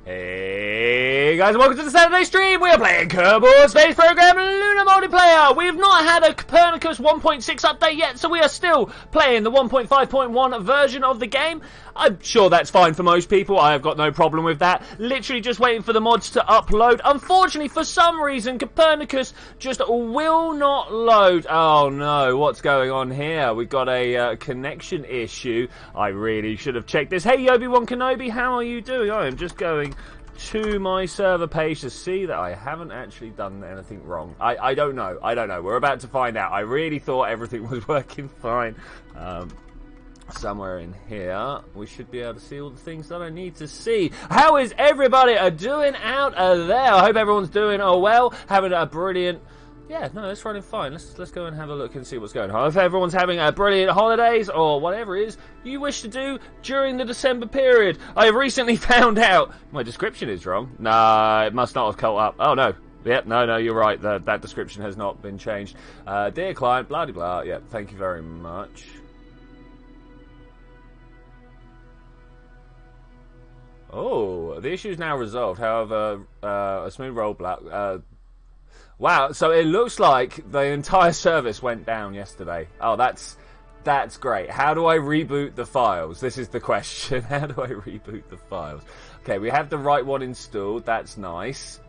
Hey guys, welcome to the Saturday stream. We are playing Kerbal Space Program Lunar Multiplayer. We've not had a Copernicus 1.6 update yet, so we are still playing the 1.5.1 version of the game. I'm sure that's fine for most people. I have got no problem with that. Literally just waiting for the mods to upload. Unfortunately, for some reason, Copernicus just will not load. Oh no, what's going on here? We've got a connection issue. I really should have checked this. Hey, Obi-Wan Kenobi, how are you doing? I am just going to my server page to see that I haven't actually done anything wrong. I don't know. I don't know. We're about to find out. I really thought everything was working fine. Somewhere in here, we should be able to see all the things that I need to see. How is everybody doing out there? I hope everyone's doing well, having a brilliant... Yeah, no, it's running fine. Let's go and have a look and see what's going on. I hope everyone's having a brilliant holidays or whatever it is you wish to do during the December period. I have recently found out my description is wrong. Nah, it must not have caught up. Oh no. Yep, no, you're right. That description has not been changed. Dear client, blah, blah, blah. Yep, thank you very much. Oh, the issue is now resolved. However, a smooth rollback. Wow, so it looks like the entire service went down yesterday. Oh, that's great. How do I reboot the files? This is the question. How do I reboot the files? Okay, we have the right one installed. That's nice.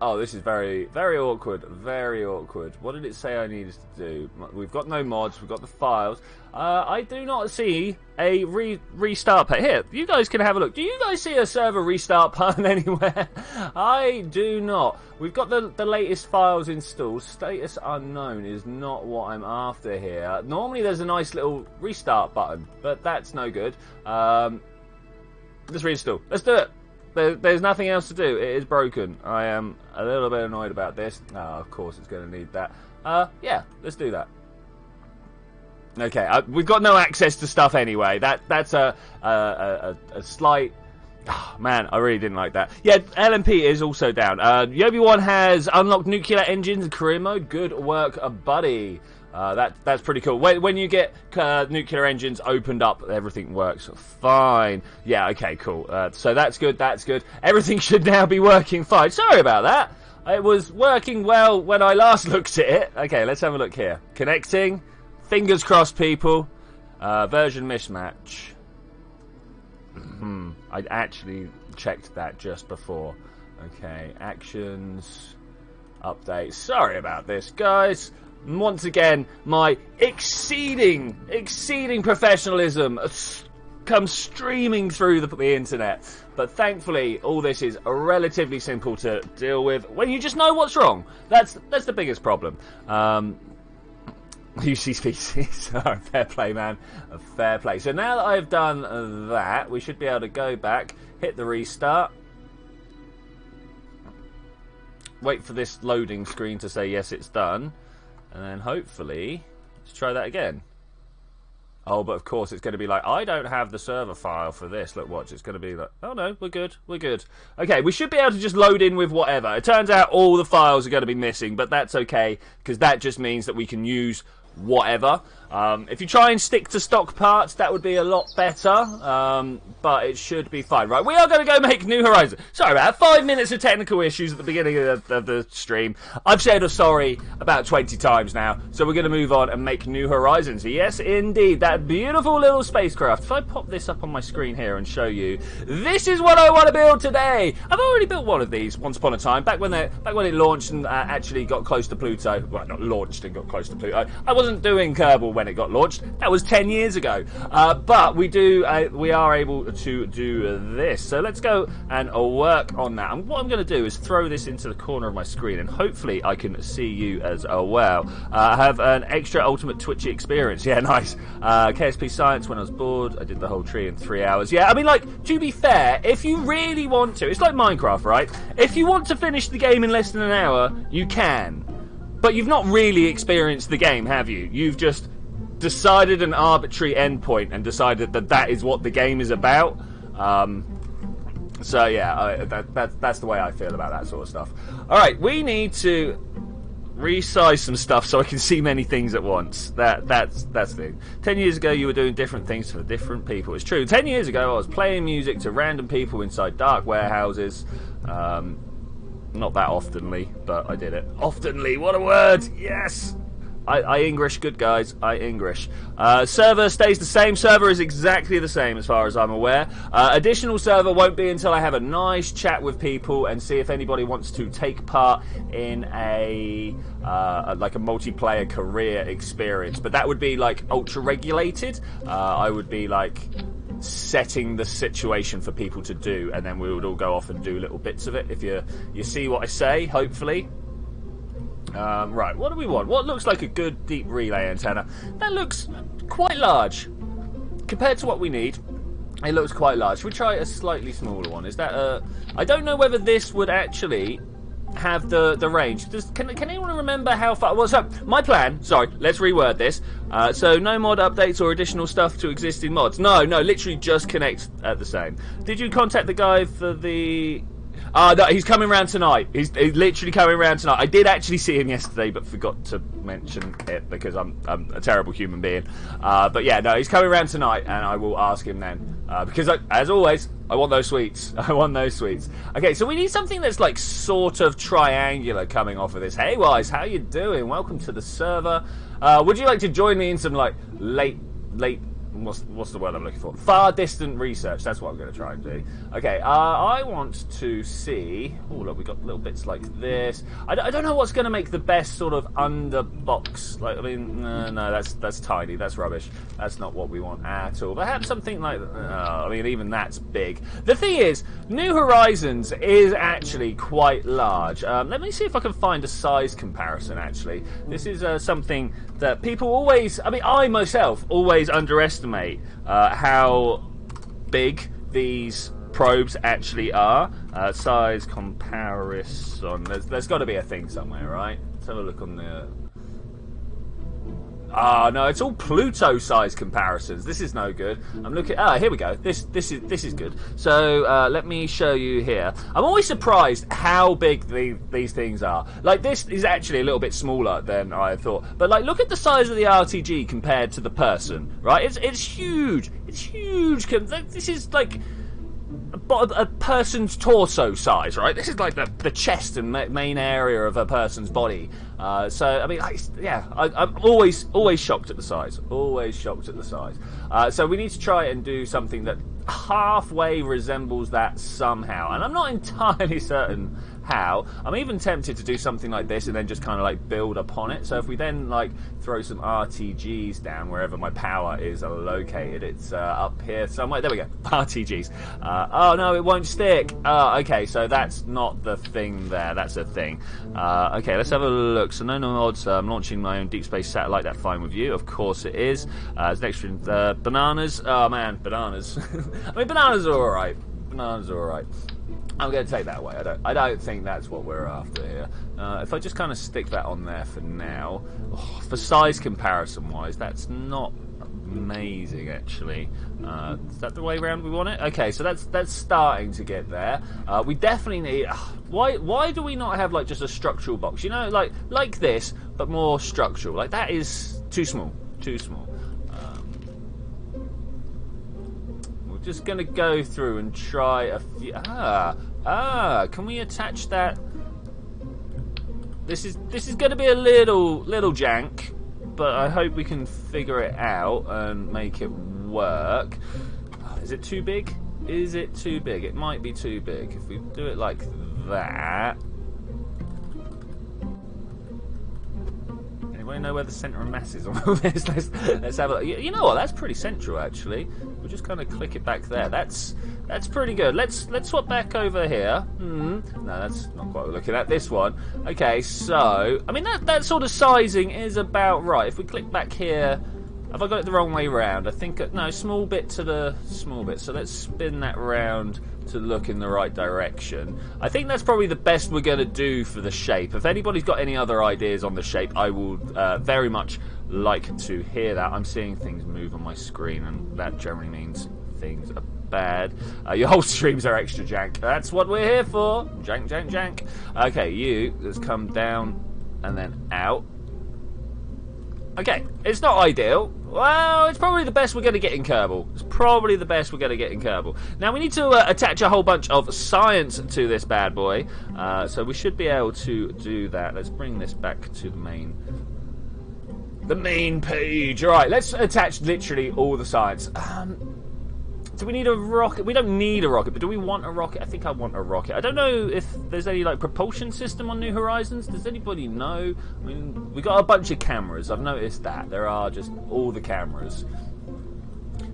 Oh, this is very, very awkward. Very awkward. What did it say I needed to do? We've got no mods. We've got the files. I do not see a restart button. Here, you guys can have a look. Do you guys see a server restart button anywhere? I do not. We've got the latest files installed. Status unknown is not what I'm after here. Normally there's a nice little restart button, but that's no good. Let's reinstall. Let's do it. There's nothing else to do. It is broken. I am a little bit annoyed about this. Oh, of course it's going to need that. Yeah, let's do that. Okay, we've got no access to stuff anyway. That's a slight... Oh, man, I really didn't like that. Yeah, LMP is also down. Yobi1 has unlocked nuclear engines in career mode. Good work, buddy. That's pretty cool. When you get nuclear engines opened up, everything works fine. Yeah, okay, cool. So that's good, that's good. Everything should now be working fine. Sorry about that. It was working well when I last looked at it. Okay, let's have a look here. Connecting. Fingers crossed, people. Version mismatch. I'd actually checked that just before. Okay, actions. Update. Sorry about this, guys. Once again, my exceeding professionalism comes streaming through the internet. But thankfully, all this is relatively simple to deal with when you just know what's wrong. That's the biggest problem. UC species. Fair play, man. Fair play. So now that I've done that, we should be able to go back, hit the restart. Wait for this loading screen to say yes, it's done. And then hopefully, let's try that again. Oh, but of course it's going to be like, I don't have the server file for this. Look, watch, it's going to be like, oh no, we're good, we're good. Okay, we should be able to just load in with whatever. It turns out all the files are going to be missing, but that's okay, because that just means that we can use whatever. If you try and stick to stock parts, that would be a lot better, but it should be fine. Right, we are going to go make New Horizons. Sorry about that. 5 minutes of technical issues at the beginning of the stream. I've said a sorry about 20 times now, so we're going to move on and make New Horizons. Yes, indeed, that beautiful little spacecraft. If I pop this up on my screen here and show you, this is what I want to build today. I've already built one of these once upon a time, back when it launched and actually got close to Pluto. Well, not launched and got close to Pluto. I wasn't doing Kerbal when it got launched. That was 10 years ago. But we are able to do this. So let's go and work on that. And what I'm going to do is throw this into the corner of my screen, and hopefully I can see you as well. I have an extra ultimate Twitchi experience. Yeah, nice. KSP science when I was bored. I did the whole tree in 3 hours. Yeah, I mean, like, to be fair, if you really want to, it's like Minecraft, right? If you want to finish the game in less than an hour, you can. But you've not really experienced the game, have you? You've just decided an arbitrary endpoint and decided that is what the game is about. So yeah, that's the way I feel about that sort of stuff. All right, we need to Resize some stuff so I can see many things at once. That's the thing. 10 years ago, you were doing different things for different people. It's true. 10 years ago, I was playing music to random people inside dark warehouses. Not that oftenly, but I did it. Oftenly, what a word! Yes! I English, good guys. I English. Server stays the same. Server is exactly the same as far as I'm aware. Additional server won't be until I have a nice chat with people and see if anybody wants to take part in a like a multiplayer career experience. But that would be like ultra regulated. I would be like setting the situation for people to do, and then we would all go off and do little bits of it. If you see what I say, hopefully. Right, what do we want? What looks like a good deep relay antenna? That looks quite large. Compared to what we need, it looks quite large. Should we try a slightly smaller one? Is that I don't know whether this would actually have the range. Can anyone remember how far? Well, so my plan, sorry, let's reword this. So no mod updates or additional stuff to existing mods. No, literally just connect at the same. Did you contact the guy for the... no, he's coming round tonight. He's literally coming round tonight. I did actually see him yesterday, but forgot to mention it because I'm a terrible human being. But yeah, no, he's coming round tonight, and I will ask him then. Because, as always, I want those sweets. I want those sweets. Okay, so we need something that's like sort of triangular coming off of this. Hey, Wise, how you doing? Welcome to the server. Would you like to join me in some like late... What's the word I'm looking for? Far distant research. That's what I'm going to try and do. Okay, I want to see... Oh, look, we've got little bits like this. I don't know what's going to make the best sort of underbox. Like, I mean, no, that's tiny. That's rubbish. That's not what we want at all. Perhaps something like... I mean, even that's big. The thing is, New Horizons is actually quite large. Let me see if I can find a size comparison, actually. This is something that people always... I mean, I myself always underestimate how big these probes actually are. Size comparison. There's got to be a thing somewhere, right? Let's have a look on the... no, it's all Pluto size comparisons. This is no good. I'm looking... here we go. This is good. So, let me show you here. I'm always surprised how big these things are. Like, this is actually a little bit smaller than I thought. But, like, look at the size of the RTG compared to the person, right? It's huge. It's huge. This is, like... a person's torso size, right? This is like the chest and main area of a person's body. So, I mean, yeah, I'm always shocked at the size. Always shocked at the size. So we need to try and do something that halfway resembles that somehow. And I'm not entirely certain how. I'm even tempted to do something like this and then just kind of like build upon it. So if we then like throw some RTGs down wherever my power is located, it's up here somewhere. There we go. RTGs. Oh no, it won't stick. Okay, so that's not the thing there. That's a thing. Okay, let's have a look. So no mods. I'm launching my own deep space satellite. That's fine with you. Of course it is. There's an extra bananas. Oh man, bananas. I mean, bananas are alright. Bananas are alright. I'm going to take that away. I don't think that's what we're after here. If I just kind of stick that on there for now, for size comparison wise, that's not amazing actually. Is that the way around we want it? Okay, so that's starting to get there. We definitely need. Why do we not have like just a structural box? You know, like this, but more structural. Like that is too small. Too small. Just gonna go through and try a few. Can we attach that? This is gonna be a little jank, but I hope we can figure it out and make it work. Is it too big? Is it too big? It might be too big. If we do it like that. Anybody know where the centre of mass is on all this? Let's have a look. You know what? That's pretty central actually. We'll just kind of click it back there. That's pretty good. Let's swap back over here. No, that's not quite what we're looking at. This one. Okay, so I mean that sort of sizing is about right. If we click back here, have I got it the wrong way round? I think no, small bit to the small bit. So let's spin that round to look in the right direction. I think that's probably the best we're going to do for the shape. If anybody's got any other ideas on the shape, I will very much like to hear that. I'm seeing things move on my screen, and that generally means things are bad. Your whole streams are extra jank. That's what we're here for. Jank, jank, jank. Okay, let's come down and then out. Okay, it's not ideal. Well, it's probably the best we're going to get in Kerbal. It's probably the best we're going to get in Kerbal. Now, we need to attach a whole bunch of science to this bad boy. So we should be able to do that. Let's bring this back to the main page. All right, let's attach literally all the science. Do we need a rocket? We don't need a rocket, but do we want a rocket? I think I want a rocket. I don't know if there's any like propulsion system on New Horizons. Does anybody know? I mean, we got a bunch of cameras. I've noticed that. There are just all the cameras.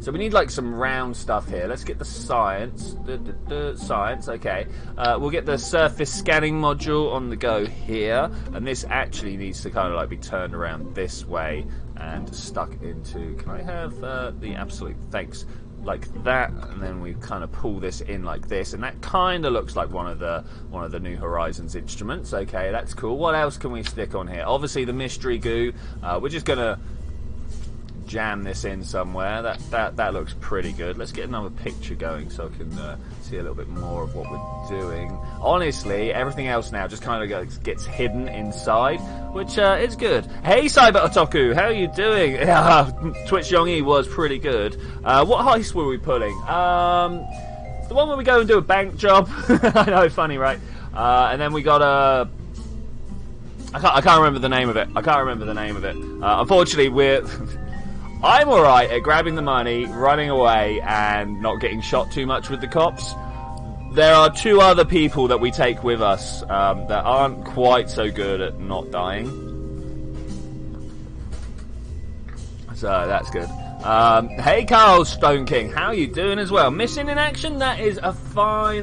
So we need like some round stuff here. Let's get the science. Science, okay. We'll get the surface scanning module on the go here. And this actually needs to kind of like be turned around this way and stuck into... Can I have the absolute thanks? Like that, and then we kind of pull this in like this, and that kind of looks like one of the New Horizons instruments. Okay, that's cool. What else can we stick on here? Obviously the mystery goo. We're just gonna jam this in somewhere. That looks pretty good. Let's get another picture going so I can see a little bit more of what we're doing. Honestly, everything else now just kind of gets hidden inside, which is good. Hey, Cyber Otaku, how are you doing? Twitch Yongi was pretty good. What heist were we pulling? The one where we go and do a bank job. I know, funny, right? And then we got a... I can't remember the name of it. Unfortunately, I'm alright at grabbing the money, running away, and not getting shot too much with the cops. There are two other people that we take with us that aren't quite so good at not dying. So that's good. Hey Carl Stone King, how you doing as well? Missing in action? That is fine.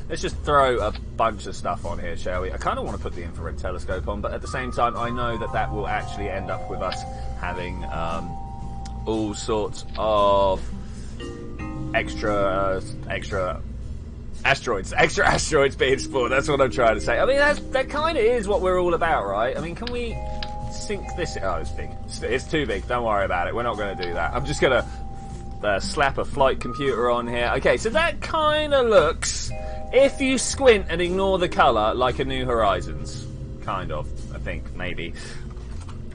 Let's just throw a bunch of stuff on here, shall we? I kind of want to put the infrared telescope on, but at the same time, I know that will actually end up with us having all sorts of extra asteroids being spawned. That's what I'm trying to say. I mean, that kind of is what we're all about, right? I mean, can we sink this? Oh, it's big. It's too big. Don't worry about it. We're not going to do that. I'm just going to slap a flight computer on here. Okay, so that kind of looks, if you squint and ignore the colour, like a New Horizons. Kind of, I think, maybe.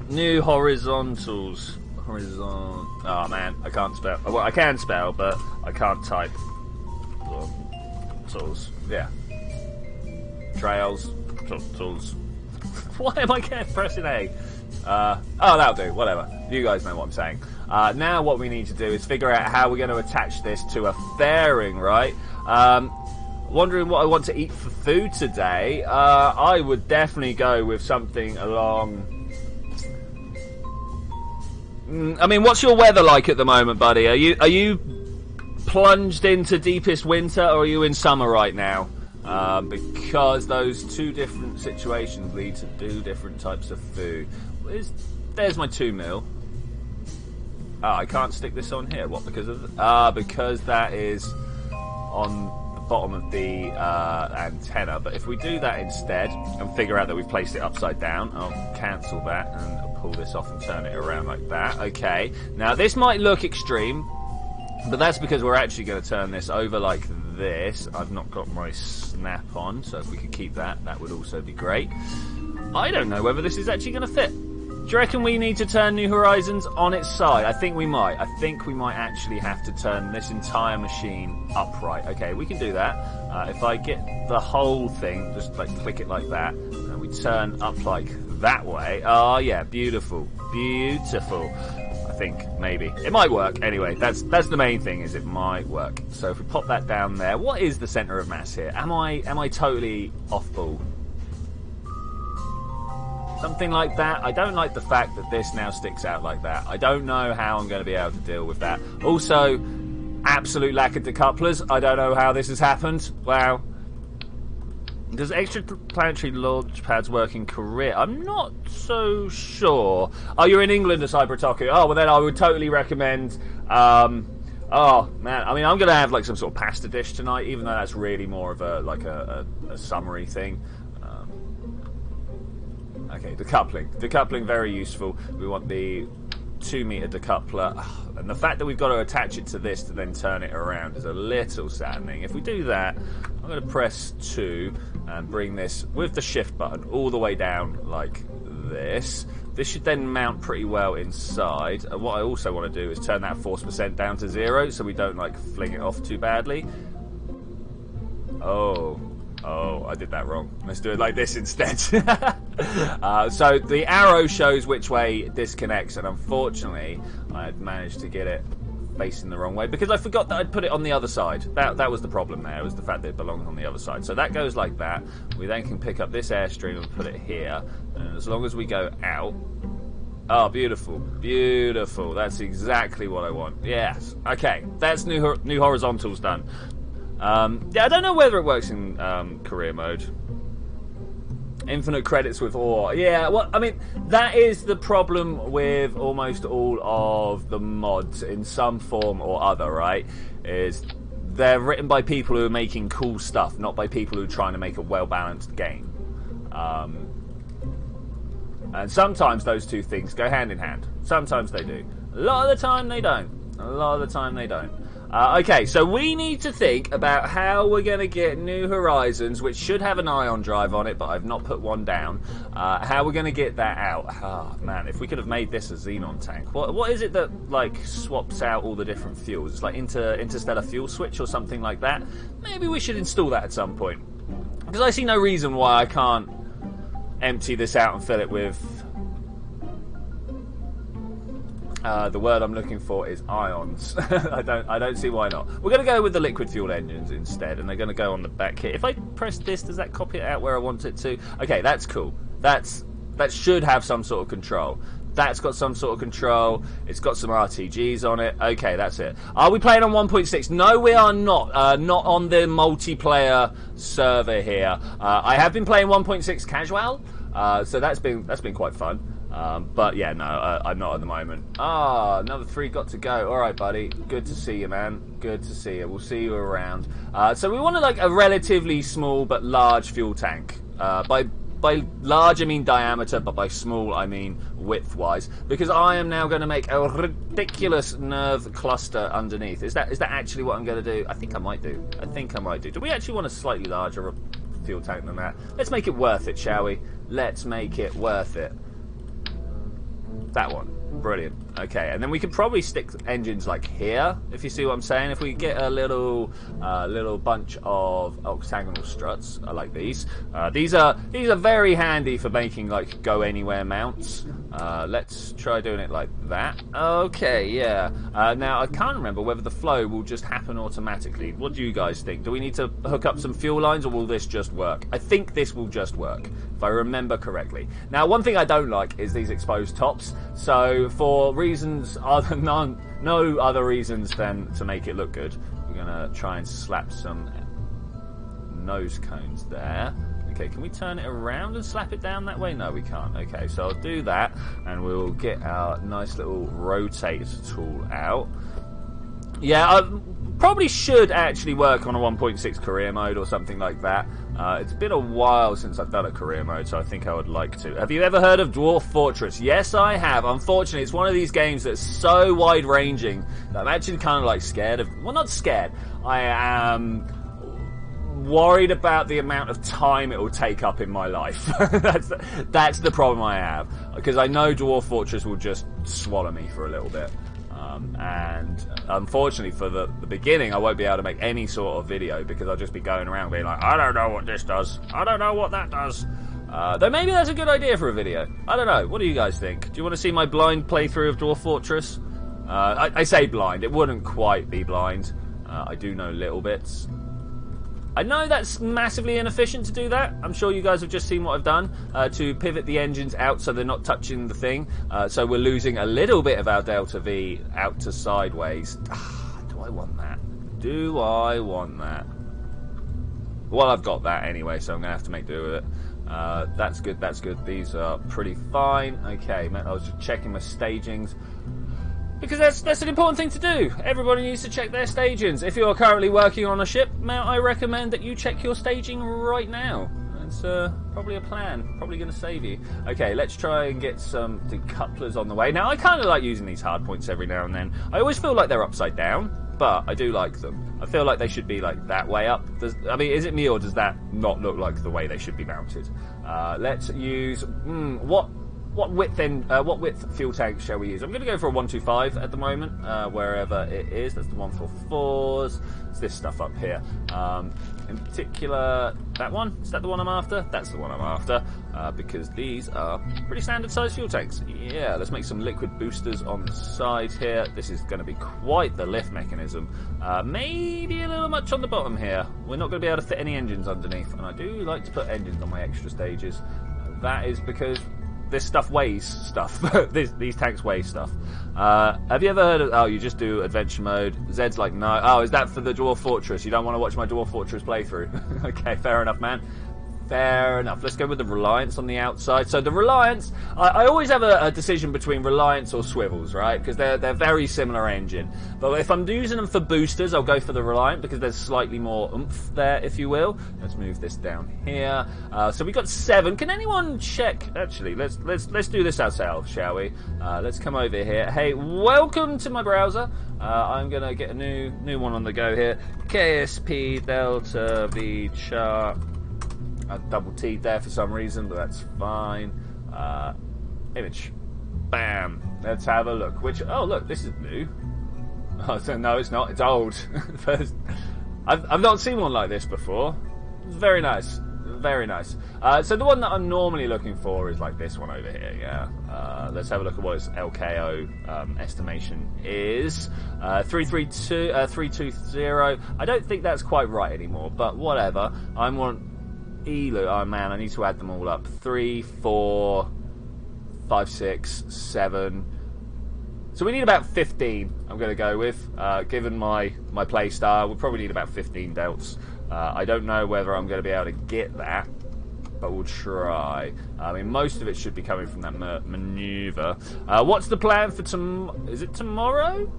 New horizontals. Oh man, I can't spell. Well, I can spell, but I can't type. Tools. Yeah. Trails. Tools. Why am I pressing A? Oh, that'll do. Whatever. You guys know what I'm saying. Now what we need to do is figure out how we're going to attach this to a fairing, right? Wondering what I want to eat for food today. I would definitely go with something along... I mean, what's your weather like at the moment, buddy? Are you plunged into deepest winter, or are you in summer right now? Because those two different situations lead to two different types of food. There's my 2 mil. I can't stick this on here. What? Because that is on the bottom of the antenna. But if we do that instead and figure out that we've placed it upside down, I'll cancel that and I'll pull this off and turn it around like that. Okay. Now this might look extreme, but that's because we're actually going to turn this over like this. I've not got my snap on, so if we could keep that, that would also be great. I don't know whether this is actually going to fit. Do you reckon we need to turn New Horizons on its side? I think we might. I think we might actually have to turn this entire machine upright. Okay, we can do that. If I get the whole thing, just like click it like that, and we turn up like that way. Oh yeah, beautiful. Beautiful. I think maybe it might work. Anyway, that's the main thing, is it might work. So if we pop that down there, what is the center of mass here? Am I totally off ball? Something like that. I don't like the fact that this now sticks out like that. I don't know how I'm going to be able to deal with that. Also, absolute lack of decouplers. I don't know how this has happened. Wow. Does extraplanetary launch pads work in Korea? I'm not so sure. Oh, you're in England, a Cyber Otaku. Oh, well then I would totally recommend... oh, man. I mean, I'm going to have like some sort of pasta dish tonight, even though that's really more of a summery thing. Okay, decoupling. Decoupling, very useful. We want the 2-meter decoupler, and the fact that we've got to attach it to this to then turn it around is a little saddening. If we do that, I'm going to press 2 and bring this with the shift button all the way down like this. This should then mount pretty well inside. And what I also want to do is turn that force percent down to 0 so we don't like fling it off too badly. Oh, I did that wrong. Let's do it like this instead. So the arrow shows which way it disconnects, and unfortunately I had managed to get it facing the wrong way because I forgot that I'd put it on the other side. That was the problem there, was the fact that it belonged on the other side. So that goes like that. We then can pick up this airstream and put it here, and as long as we go out... Oh, beautiful, beautiful. That's exactly what I want. Yes. Okay, that's new horizontals done. Yeah, I don't know whether it works in career mode. Infinite credits with ore. Yeah, well, I mean, that is the problem with almost all of the mods in some form or other, right? Is they're written by people who are making cool stuff, not by people who are trying to make a well-balanced game. And sometimes those two things go hand in hand. Sometimes they do. A lot of the time they don't. A lot of the time they don't. Okay, so we need to think about how we're going to get New Horizons, which should have an ion drive on it, but I've not put one down. How we're going to get that out. Oh, man, if we could have made this a xenon tank. What is it that, like, swaps out all the different fuels? It's like interstellar fuel switch or something like that? Maybe we should install that at some point. Because I see no reason why I can't empty this out and fill it with... the word I'm looking for is ions. I don't see why not. We're going to go with the liquid fuel engines instead, and they're going to go on the back here. If I press this, does that copy it out where I want it to? Okay, that's cool. That should have some sort of control. That's got some sort of control. It's got some RTGs on it. Okay, that's it. Are we playing on 1.6? No, we are not. Not on the multiplayer server here. I have been playing 1.6 casual, so that's been quite fun. But yeah, no, I'm not at the moment. Another 3 got to go. All right, buddy. Good to see you, man. Good to see you. We'll see you around. So we wanted like a relatively small but large fuel tank. By large, I mean diameter, but by small, I mean width-wise. Because I am now going to make a ridiculous nerve cluster underneath. Is that actually what I'm going to do? I think I might do. Do we actually want a slightly larger fuel tank than that? Let's make it worth it, shall we? Let's make it worth it. That one. Brilliant. Okay, and then we could probably stick engines like here, if you see what I'm saying. If we get a little bunch of octagonal struts, I like these. These are very handy for making like go anywhere mounts. Let's try doing it like that. Okay, yeah. Now I can't remember whether the flow will just happen automatically. What do you guys think? Do we need to hook up some fuel lines, or will this just work? I think this will just work, if I remember correctly. Now, one thing I don't like is these exposed tops. So for reasons no other reasons than to make it look good, we're gonna try and slap some nose cones there. Okay, can we turn it around and slap it down that way? No, we can't. Okay, so I'll do that, and we'll get our nice little rotate tool out. Yeah, I probably should actually work on a 1.6 career mode or something like that. It's been a while since I've done a career mode, so I think I would like to. Have you ever heard of Dwarf Fortress? Yes, I have. Unfortunately, it's one of these games that's so wide-ranging that I'm actually kind of like scared of... Well, not scared. I am worried about the amount of time it will take up in my life. That's the problem I have, because I know Dwarf Fortress will just swallow me for a little bit. And unfortunately for the beginning, I won't be able to make any sort of video because I'll just be going around being like, I don't know what this does, I don't know what that does. Though maybe that's a good idea for a video. I don't know. What do you guys think? Do you want to see my blind playthrough of Dwarf Fortress? I say blind. It wouldn't quite be blind. I do know little bits. I know that's massively inefficient to do that. I'm sure you guys have just seen what I've done to pivot the engines out so they're not touching the thing. So we're losing a little bit of our delta V out to sideways. Do I want that? Do I want that? Well, I've got that anyway, so I'm going to have to make do with it. That's good, that's good. These are pretty fine. Okay, man, I was just checking my stagings. Because that's an important thing to do. Everybody needs to check their stagings. If you're currently working on a ship, may I recommend that you check your staging right now. That's probably a plan. Probably going to save you. Okay, let's try and get some decouplers on the way. Now, I kind of like using these hard points every now and then. I always feel like they're upside down, but I do like them. I feel like they should be like that way up. I mean, is it me or does that not look like the way they should be mounted? Let's use what width fuel tank shall we use? I'm going to go for a 125 at the moment, wherever it is. That's the 144s. It's this stuff up here. In particular, that one. Is that the one I'm after? That's the one I'm after, because these are pretty standard size fuel tanks. Yeah, let's make some liquid boosters on the side here. This is going to be quite the lift mechanism. Maybe a little much on the bottom here. We're not going to be able to fit any engines underneath, and I do like to put engines on my extra stages. That is because this stuff weighs stuff. These tanks weigh stuff. Have you ever heard of... Oh, you just do adventure mode. Zed's like, no. Oh, is that for the Dwarf Fortress? You don't want to watch my Dwarf Fortress playthrough? Okay, fair enough, man. Fair enough. Let's go with the Reliance on the outside. So the Reliance, I always have a decision between Reliance or Swivels, right? Because they're very similar engine. But if I'm using them for boosters, I'll go for the Reliant because there's slightly more oomph there, if you will. Let's move this down here. So we got 7. Can anyone check? Actually, let's do this ourselves, shall we? Let's come over here. Hey, welcome to my browser. I'm gonna get a new one on the go here. KSP Delta V chart. I double T'd there for some reason, but that's fine. Image. Bam. Let's have a look. Oh, look, this is new. Oh, so no, it's not. It's old. I've not seen one like this before. It's very nice. Very nice. So the one that I'm normally looking for is like this one over here, yeah. Let's have a look at what its LKO estimation is. 320. I don't think that's quite right anymore, but whatever. I want... Elu, oh man, I need to add them all up. 3, 4, 5, 6, 7. So we need about 15, I'm going to go with. Given my play style, we'll probably need about 15 delts. I don't know whether I'm going to be able to get that, but we'll try. I mean, most of it should be coming from that maneuver. What's the plan for is it tomorrow?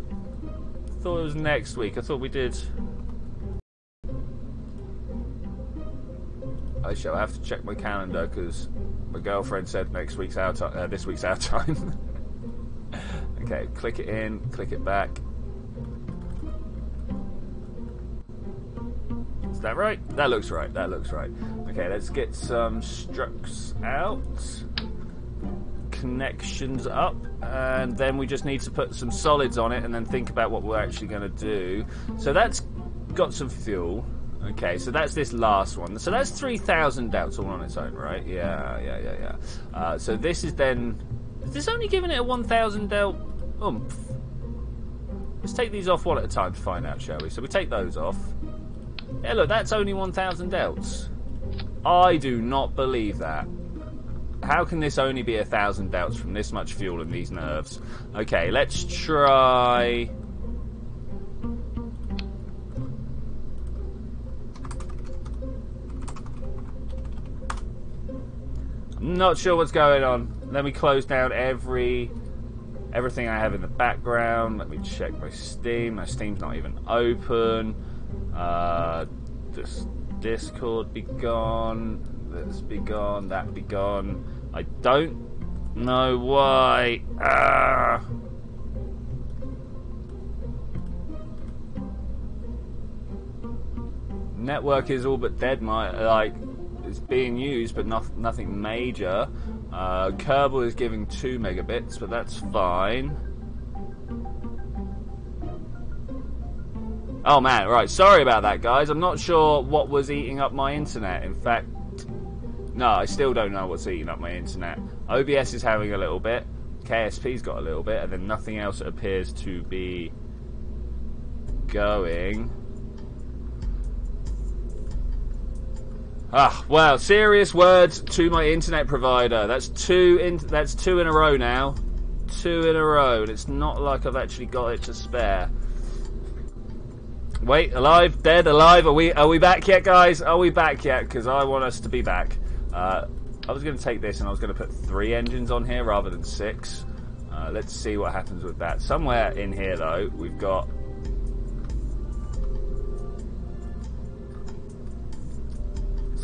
I thought it was next week. I thought we did... I shall have to check my calendar because my girlfriend said this week's our time. Okay, click it in, click it back. Is that right? That looks right. That looks right. Okay, let's get some structs out, connections up, and then we just need to put some solids on it and then think about what we're actually going to do. So that's got some fuel. Okay, so that's this last one. So that's 3,000 delts all on its own, right? Yeah. So this is then... Is this only giving it a 1,000 delt oomph? Let's take these off one at a time to find out, shall we? So we take those off. Yeah, look, that's only 1,000 delts. I do not believe that. How can this only be 1,000 delts from this much fuel and these nerves? Okay, let's try... Not sure what's going on. Let me close down everything I have in the background. Let me check my Steam. My Steam's not even open. This Discord be gone. This be gone. That be gone. I don't know why. Network is all but dead. It's being used, but nothing major. Kerbal is giving 2 megabits, but that's fine. Oh man, right, sorry about that, guys. I'm not sure what was eating up my internet. In fact, no, I still don't know what's eating up my internet. OBS is having a little bit. KSP's got a little bit, and then nothing else appears to be going. Well, serious words to my internet provider. That's two in a row now. 2 in a row, and it's not like I've actually got it to spare. Wait, alive, dead, alive. Are we back yet, guys? Are we back yet? Because I want us to be back. I was going to take this and I was going to put 3 engines on here rather than 6. Let's see what happens with that. Somewhere in here, though, we've got...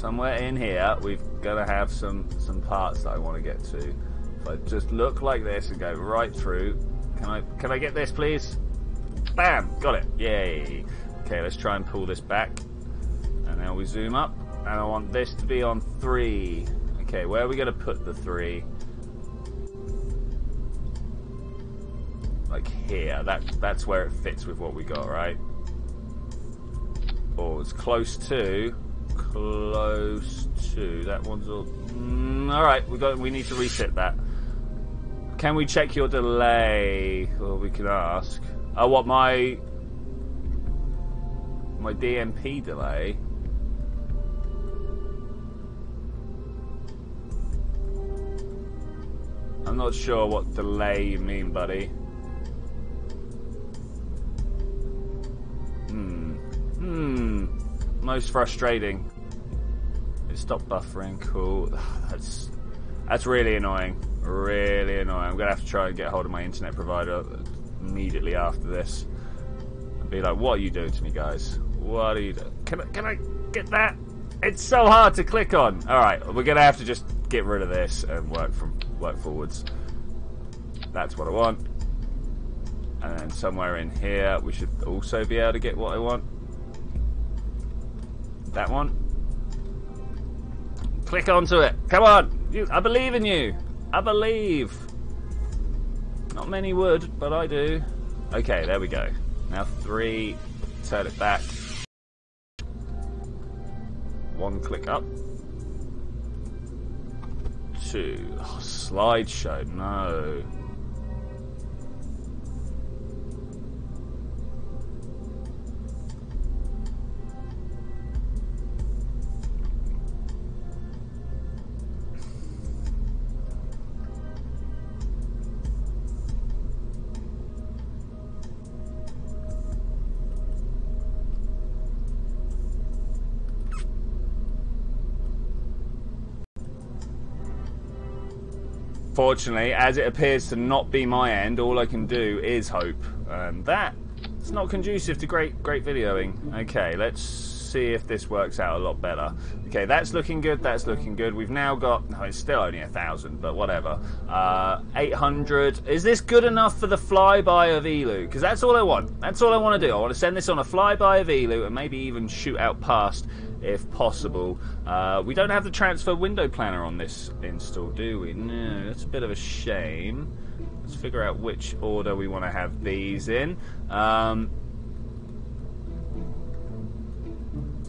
somewhere in here, we've got to have some parts that I want to get to. If I just look like this and go right through, can I get this, please? Bam! Got it. Yay. Okay, let's try and pull this back. And now we zoom up. And I want this to be on 3. Okay, where are we going to put the 3? Like here. That's where it fits with what we got, right? Or it's close to. That one's all. Alright, we need to reset that. Can we check your delay? Well, we can ask. Oh, what, my DMP delay? I'm not sure what delay you mean, buddy. Most frustrating. It stopped buffering. Cool. That's really annoying. Really annoying. I'm gonna have to try and get hold of my internet provider immediately after this. And be like, what are you doing to me, guys? What are you doing? Can I get that? It's so hard to click on. Alright, we're gonna have to just get rid of this and work forwards. That's what I want. And then somewhere in here we should also be able to get what I want. That one. Click onto it. Come on. I believe in you. I believe. Not many would, but I do. Okay, there we go. Now 3. Turn it back. 1 click up. 2. Oh, slideshow. No. Fortunately, as it appears to not be my end, all I can do is hope. And that's not conducive to great videoing. Okay, let's see if this works out a lot better. Okay, that's looking good, that's looking good. We've now got, no, it's still only 1,000, but whatever. 800. Is this good enough for the flyby of Elu? Because that's all I want. That's all I want to do. I want to send this on a flyby of Elu and maybe even shoot out past if possible. We don't have the transfer window planner on this install, do we? No, that's a bit of a shame. Let's figure out which order we want to have these in.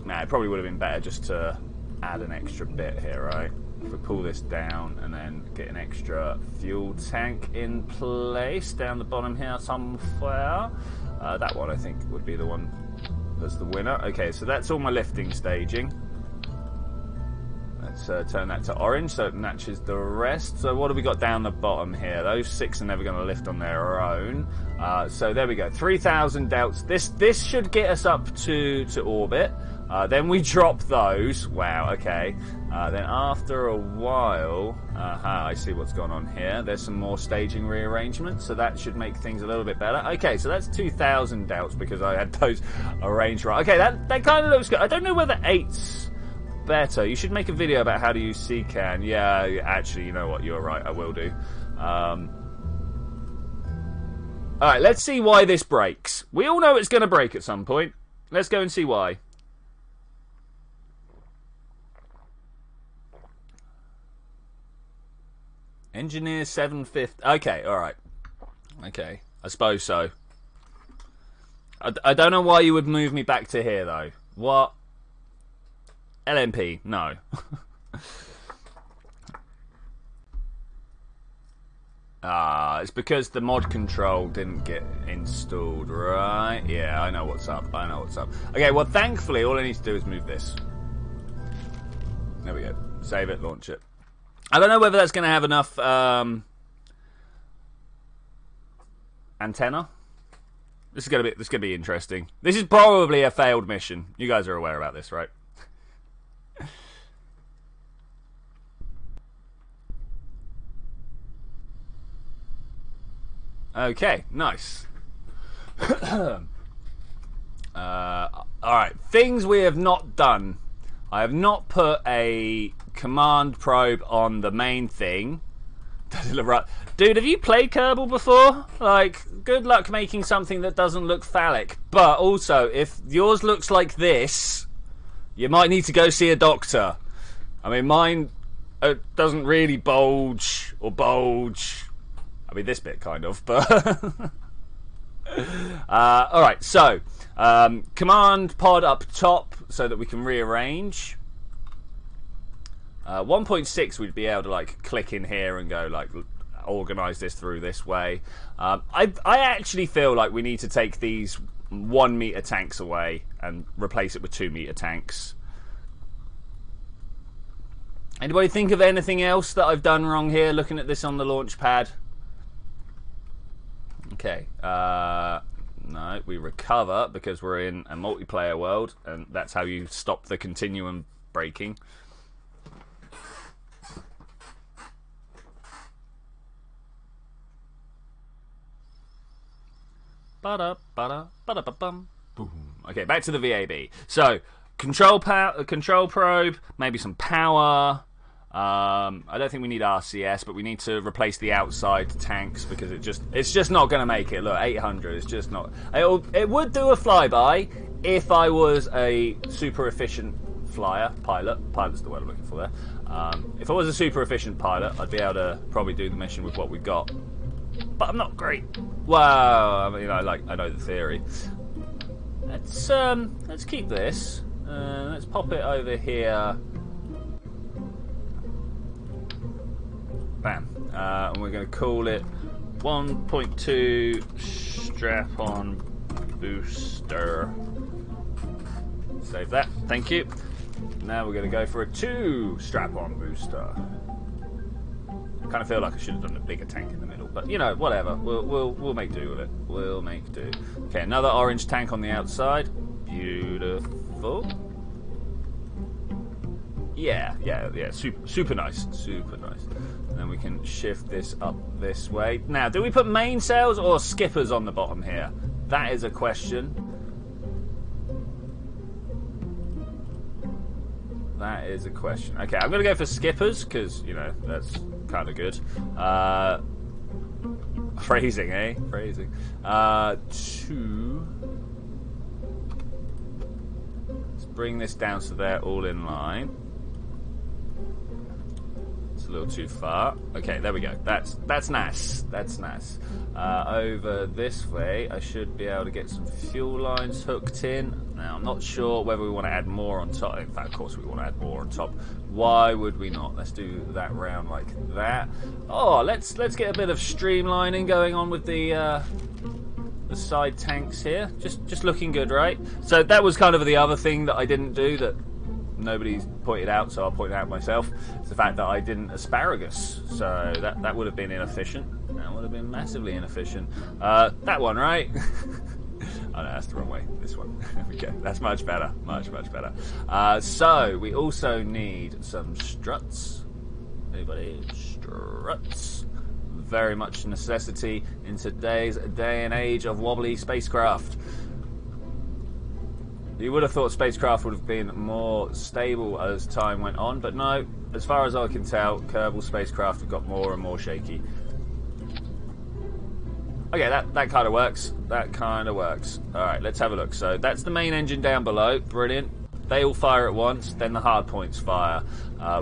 Nah, it probably would have been better just to add an extra bit here, right? If we pull this down and then get an extra fuel tank in place down the bottom here somewhere. That one I think would be the one that's the winner. Okay, so that's all my lifting staging. Let's turn that to orange so it matches the rest. So what have we got down the bottom here? Those 6 are never going to lift on their own. So there we go, 3,000 delts. This should get us up to orbit. Then we drop those. Wow, okay. Then after a while, I see what's going on here. There's some more staging rearrangements, so that should make things a little bit better. Okay, so that's 2,000 delts because I had those arranged right. Okay, that kind of looks good. I don't know whether 8's better. You should make a video about how to use CCAN. Yeah, actually, you know what? You're right. I will do. Alright, let's see why this breaks. We all know it's going to break at some point. Let's go and see why. Engineer 750. Okay, alright. Okay, I suppose so. I don't know why you would move me back to here, though. What? LMP? No. It's because the mod control didn't get installed, right? Yeah, I know what's up. I know what's up. Okay, well, thankfully, all I need to do is move this. There we go. Save it, launch it. I don't know whether that's going to have enough antenna. This is going to be interesting. This is probably a failed mission. You guys are aware about this, right? Okay, nice. Alright, things we have not done. I have not put a command probe on the main thing. Does it look right? Dude, have you played Kerbal before? Like, good luck making something that doesn't look phallic. But also, if yours looks like this, you might need to go see a doctor. I mean, mine doesn't really bulge or bulge. I mean, this bit kind of, but... Alright, so, command pod up top so that we can rearrange. 1.6 we'd be able to like click in here and go like organize this through this way. I actually feel like we need to take these 1 meter tanks away and replace it with 2 meter tanks. Anybody think of anything else that I've done wrong here looking at this on the launch pad? Okay, no, we recover because we're in a multiplayer world and that's how you stop the continuum breaking. Boom. Okay, back to the VAB. So, control probe, maybe some power. I don't think we need RCS, but we need to replace the outside tanks because it's just not going to make it. Look, 800 is just not. It would do a flyby if I was a super efficient pilot. Pilot's the word I'm looking for there. If I was a super efficient pilot, I'd be able to probably do the mission with what we've got. But I'm not great. Well, I mean, I know the theory. Let's keep this. Let's pop it over here. Bam. And we're going to call it 1.2 strap-on booster. Save that. Thank you. Now we're going to go for a 2 strap-on booster. I kind of feel like I should have done a bigger tank in the middle, but you know, whatever. We'll make do with it. We'll make do. Okay, another orange tank on the outside. Beautiful. Yeah. Super nice. Super nice. And then we can shift this up this way. Now, do we put mainsails or skippers on the bottom here? That is a question. That is a question. Okay, I'm going to go for skippers because, you know, that's kind of good. Phrasing, eh? Phrasing. 2. Let's bring this down so they're all in line. It's a little too far. Okay, there we go. That's nice. That's nice. Over this way, I should be able to get some fuel lines hooked in. Now, I'm not sure whether we want to add more on top. In fact, of course, we want to add more on top. Why would we not? Let's do that round like that. Oh, let's get a bit of streamlining going on with the side tanks here. Just looking good, right? So that was kind of the other thing that I didn't do that nobody's pointed out, so I'll point it out myself. It's the fact that I didn't asparagus. So that would have been inefficient. That would have been massively inefficient. That one, right? Oh no, that's the wrong way. This one. There we go. That's much better. Much better. So, we also need some struts. Anybody? Struts. Very much a necessity in today's day and age of wobbly spacecraft. You would have thought spacecraft would have been more stable as time went on, but no. As far as I can tell, Kerbal spacecraft have got more and more shaky. Okay, that kind of works. That kind of works. Alright, let's have a look. So that's the main engine down below. Brilliant. They all fire at once, then the hard points fire.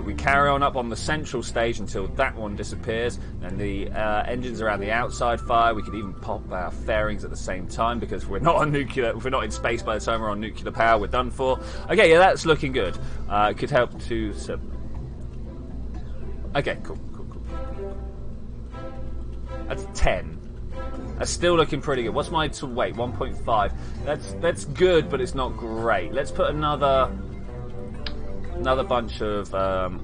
We carry on up on the central stage until that one disappears. Then the engines around the outside fire. We could even pop our fairings at the same time because we're not on nuclear. If we're not in space by the time we're on nuclear power, we're done for. Okay, yeah, that's looking good. It could help to... Okay, cool. That's 10. That's still looking pretty good. What's my weight? 1.5. That's good, but it's not great. Let's put another bunch of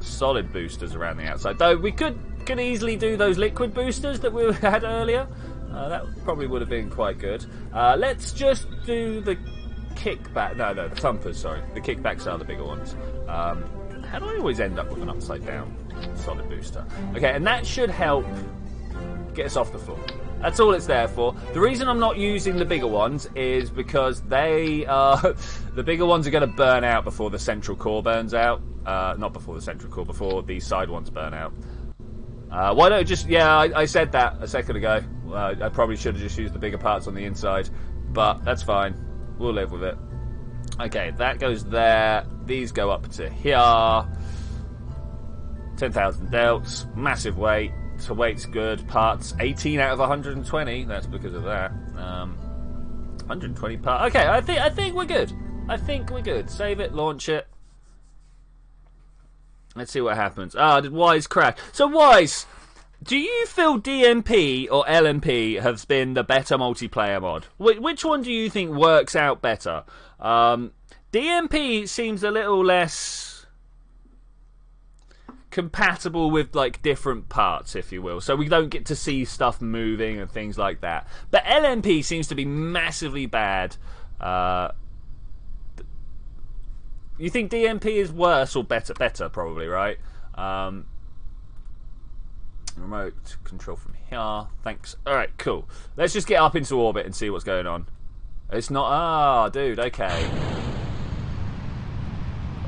solid boosters around the outside. Though we could easily do those liquid boosters that we had earlier. That probably would have been quite good. Let's just do the kickback. No, the thumpers. Sorry, the kickbacks are the bigger ones. How do I always end up with an upside down solid booster? Okay, and that should help Get us off the floor. That's all it's there for. The reason I'm not using the bigger ones is because they the bigger ones are going to burn out before the central core burns out. Not before the central core, before the side ones burn out. Why don't just... Yeah, I said that a second ago. I probably should have just used the bigger parts on the inside. But that's fine. We'll live with it. Okay, that goes there. These go up to here. 10,000 delts. Massive weight. So weight's good. Parts 18 out of 120. That's because of that. 120 parts. Okay, I think we're good. I think we're good. Save it. Launch it. Let's see what happens. Did Wise crash? So Wise, do you feel DMP or LMP has been the better multiplayer mod? Which one do you think works out better? DMP seems a little less compatible with like different parts, if you will. So we don't get to see stuff moving and things like that. But LMP seems to be massively bad. You think DMP is worse or better? Better, probably, right? Remote control from here. Thanks. Alright, cool. Let's just get up into orbit and see what's going on. It's not... Ah, dude, okay.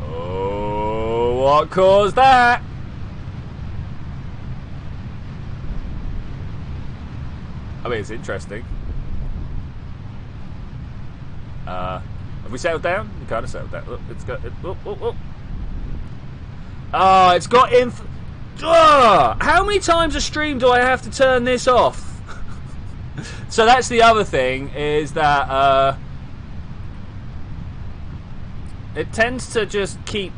Oh, what caused that? I mean, it's interesting. Have we settled down? We kind of settled down. Look, it's got... Oh, it's got inf... How many times a stream do I have to turn this off? So that's the other thing, is that it tends to just keep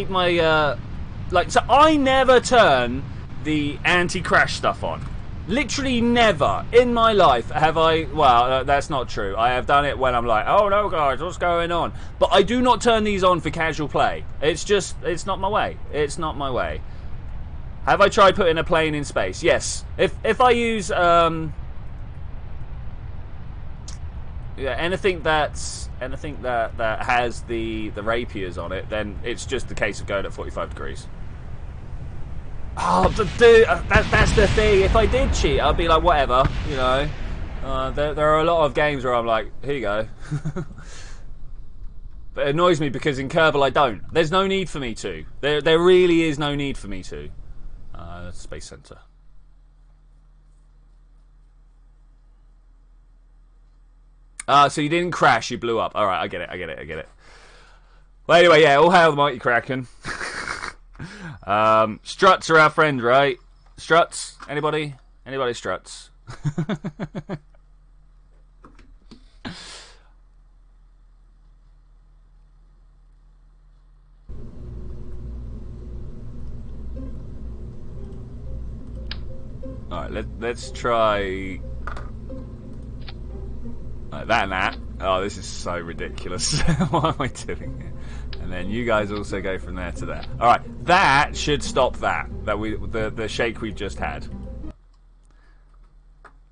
my like, so I never turn the anti-crash stuff on. Literally never in my life have I... Well, that's not true. I have done it when I'm like, oh no guys, what's going on? But I do not turn these on for casual play. It's just, it's not my way. It's not my way. Have I tried putting a plane in space? Yes. If I use yeah, anything that has the rapiers on it, then it's just the case of going at 45 degrees. Oh, but dude, that's the thing. If I did cheat, I'd be like, whatever, you know. There are a lot of games where I'm like, here you go. But it annoys me because in Kerbal I don't. There's no need for me to. There really is no need for me to. Space Center. So you didn't crash, you blew up. Alright, I get it. Well, anyway, yeah, all hail the mighty Kraken. Struts are our friend, right? Struts? Anybody? Anybody struts? Alright, let's try... that and that. Oh, this is so ridiculous. What am I doing here? And then you guys also go from there to there. Alright, that should stop that. The shake we've just had.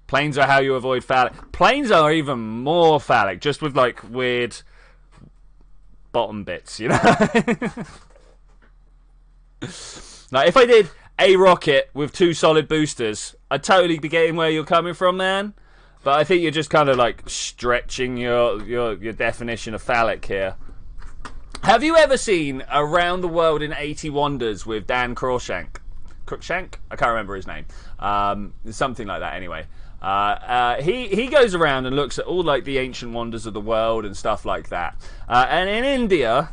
Planes are how you avoid phallic. Planes are even more phallic, just with like weird bottom bits, you know? Like if I did a rocket with 2 solid boosters, I'd totally be getting where you're coming from, man. But I think you're just kind of like stretching your definition of phallic here. Have you ever seen Around the World in 80 Wonders with Dan Cruikshank? Cruikshank? I can't remember his name. Something like that anyway. He goes around and looks at all like the ancient wonders of the world and stuff like that. And in India,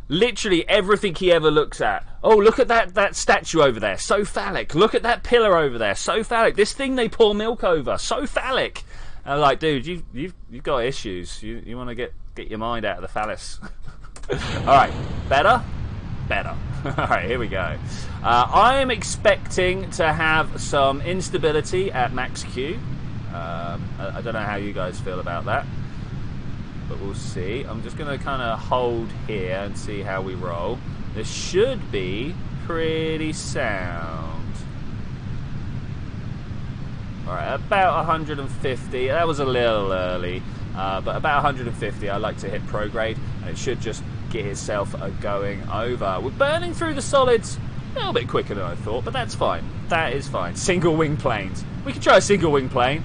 literally everything he ever looks at. Oh, look at that statue over there. So phallic. Look at that pillar over there. So phallic. This thing they pour milk over. So phallic. And I'm like, dude, you've got issues. You want to get your mind out of the phallus. Alright, better? Better. Alright, here we go. I am expecting to have some instability at max Q. I don't know how you guys feel about that, but we'll see. I'm just going to kind of hold here and see how we roll. This should be pretty sound. Alright, about 150. That was a little early. But about 150, I like to hit prograde, and it should just get itself going over. We're burning through the solids A little bit quicker than I thought, but that's fine. That is fine. Single wing planes. We can try a single wing plane.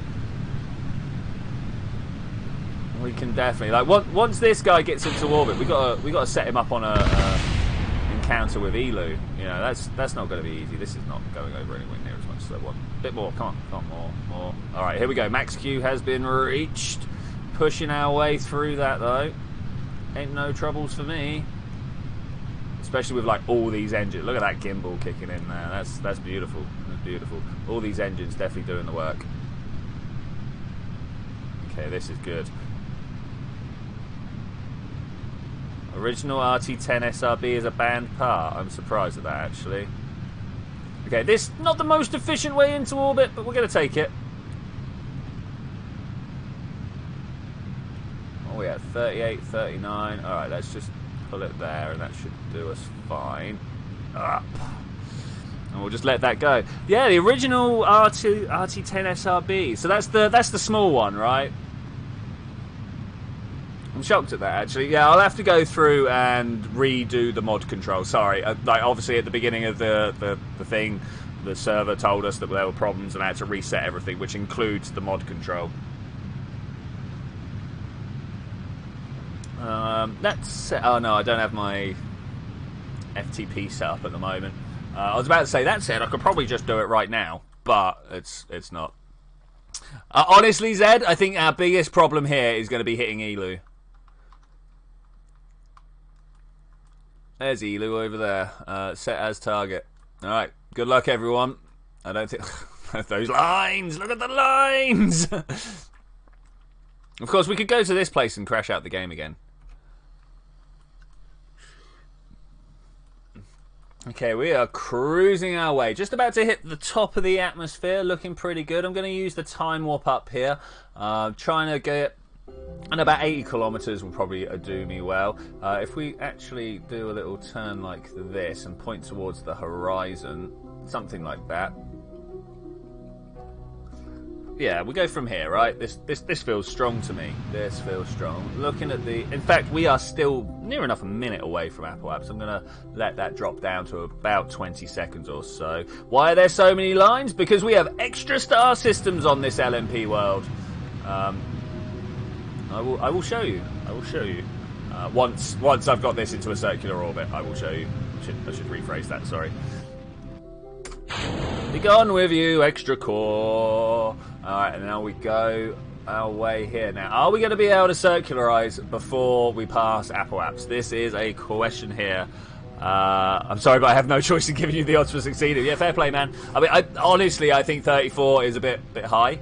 We can definitely, like, once this guy gets into orbit, we got to set him up on a encounter with Elu. You know, that's not going to be easy. This is not going over anywhere near as much as I want. A bit more. Come on, more. All right, here we go. Max Q has been reached. Pushing our way through that though. Ain't no troubles for me. Especially with like all these engines. Look at that gimbal kicking in there. That's beautiful. That's beautiful. All these engines definitely doing the work. Okay, this is good. Original RT-10 SRB is a banned part. I'm surprised at that, actually. Okay, this not the most efficient way into orbit, but we're going to take it. Oh, yeah, 38, 39. All right, let's just pull it there, and that should do us fine. Up. And we'll just let that go. Yeah, the original RT-10 SRB. So that's the small one, right? I'm shocked at that, actually. Yeah, I'll have to go through and redo the mod control. Sorry, like obviously at the beginning of the thing, the server told us that there were problems, and I had to reset everything, which includes the mod control. That's. Oh no, I don't have my FTP set up at the moment. I was about to say that said, I could probably just do it right now, but it's not. Honestly, Zed, I think our biggest problem here is going to be hitting Elu. There's Elu over there, set as target. Alright, good luck everyone. I don't think... Those lines! Look at the lines! Of course, we could go to this place and crash out the game again. Okay, we are cruising our way. Just about to hit the top of the atmosphere, looking pretty good. I'm going to use the time warp up here. Trying to get... And about 80 kilometers will probably do me well. If we actually do a little turn like this and point towards the horizon, something like that. Yeah, we go from here, right? This feels strong to me. This feels strong. Looking at the... In fact, we are still near enough a minute away from Apple Apps. I'm going to let that drop down to about 20 seconds or so. Why are there so many lines? Because we have extra star systems on this LMP world. I will show you. I will show you. Once I've got this into a circular orbit, I will show you. I should rephrase that, sorry. Be gone with you, extra core. Alright, and now we go our way here. Now, are we going to be able to circularize before we pass Apple Apps? This is a question here. I'm sorry, but I have no choice in giving you the odds for succeeding. Yeah, fair play, man. I mean, honestly, I think 34 is a bit high.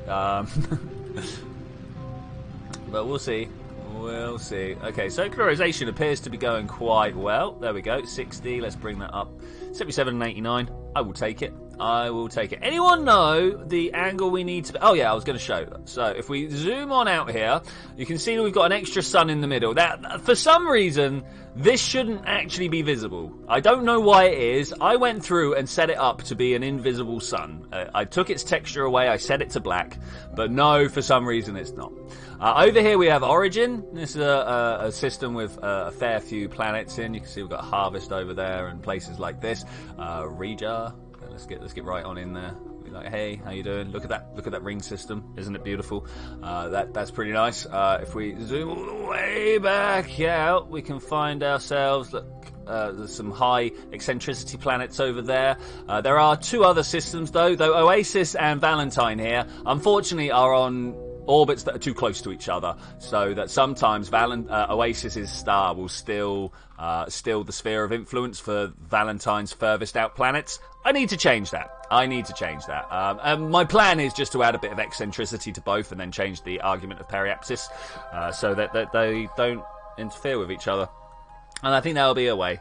But we'll see. We'll see. Okay, circularization appears to be going quite well. There we go. 60. Let's bring that up. 77 and 89. I will take it. I will take it. Anyone know the angle we need to... Oh, yeah, I was going to show. So, if we zoom on out here, you can see that we've got an extra sun in the middle. That, for some reason, this shouldn't actually be visible. I don't know why it is. I went through and set it up to be an invisible sun. I took its texture away. I set it to black. But no, for some reason, it's not. Over here we have Origin. This is a system with a fair few planets in. You can see we've got Harvest over there and places like this. Rejar. Let's get right on in there. Be like, hey, how you doing? Look at that ring system. Isn't it beautiful? That's pretty nice. If we zoom all the way back out, we can find ourselves. Look. There's some high eccentricity planets over there. There are two other systems though Oasis and Valentine here, unfortunately, are on orbits that are too close to each other, so that sometimes Oasis's star will still the sphere of influence for Valentine's furthest out planets. I need to change that. And my plan is just to add a bit of eccentricity to both and then change the argument of periapsis so that they don't interfere with each other. And I think that'll be a way.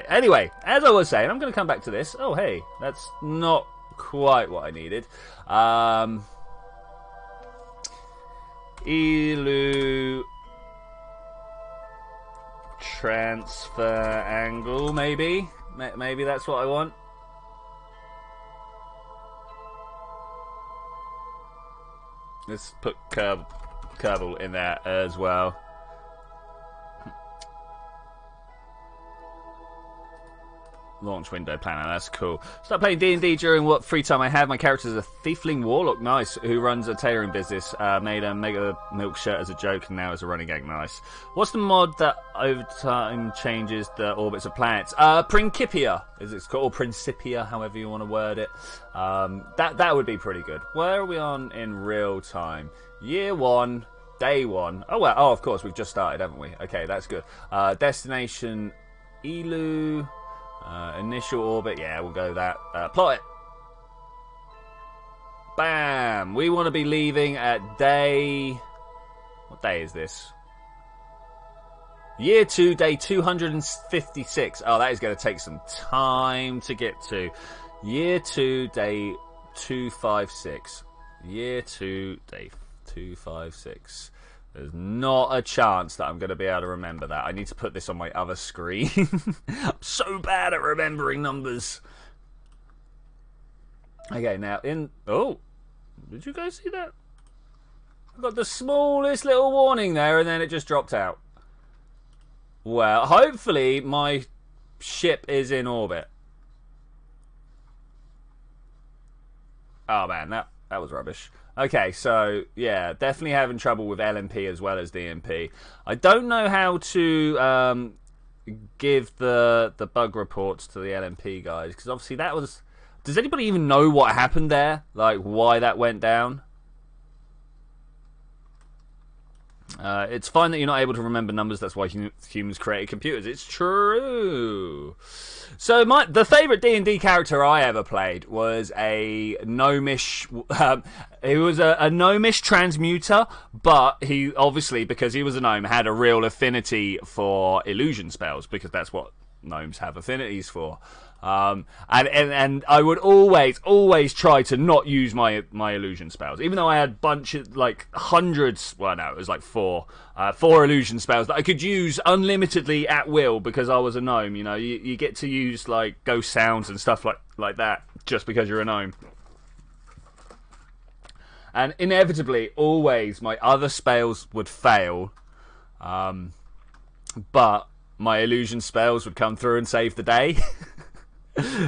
Anyway, as I was saying, I'm going to come back to this. Oh, hey, that's not quite what I needed. Elu transfer angle, maybe that's what I want. Let's put Kerbal in there as well. launch window planner. That's cool. Start playing D&D during what free time I have. My character is a Thiefling Warlock. Nice. Who runs a tailoring business. Made a Mega Milk shirt as a joke and now as a running gag. Nice. What's the mod that over time changes the orbits of planets? Principia, as it's called, or Principia, however you want to word it. That would be pretty good. Where are we on in real time? Year 1, day 1. Oh, well, oh, of course, we've just started, haven't we? Okay, that's good. Destination Elu. Initial orbit, yeah, we'll go that. Plot it. Bam! We want to be leaving at day... What day is this? Year 2, day 256. Oh, that is going to take some time to get to. Year 2, day 256. Year 2, day 256. There's not a chance that I'm going to be able to remember that. I need to put this on my other screen. I'm so bad at remembering numbers. Okay, now in... Oh, did you guys see that? I got the smallest little warning there and then it just dropped out. Well, hopefully my ship is in orbit. Oh man, that was rubbish. Okay, so, yeah, definitely having trouble with LMP as well as DMP. I don't know how to give the bug reports to the LMP guys, because obviously that was... Does anybody even know what happened there? Like, why that went down? It's fine that you're not able to remember numbers. That's why humans created computers. It's true. So the favourite D&D character I ever played was a gnomish... he was a gnomish transmuter, but he obviously, because he was a gnome, had a real affinity for illusion spells, because that's what gnomes have affinities for. And I would always try to not use my illusion spells, even though I had like hundreds. Well, no, it was like four illusion spells that I could use unlimitedly at will because I was a gnome. You know, you get to use like ghost sounds and stuff like that just because you're a gnome. And inevitably, always my other spells would fail, but my illusion spells would come through and save the day.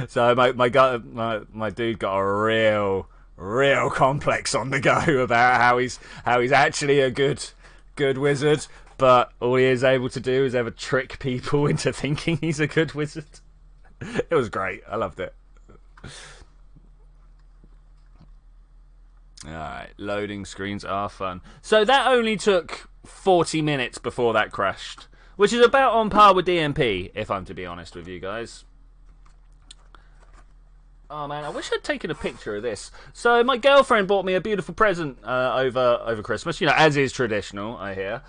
So my dude got a real complex on the go about how he's actually a good wizard, but all he is able to do is ever trick people into thinking he's a good wizard. It was great. I loved it. Alright, loading screens are fun. So that only took 40 minutes before that crashed, which is about on par with DMP, if I'm to be honest with you guys. Oh man, I wish I'd taken a picture of this. So my girlfriend bought me a beautiful present over Christmas. You know, as is traditional, I hear.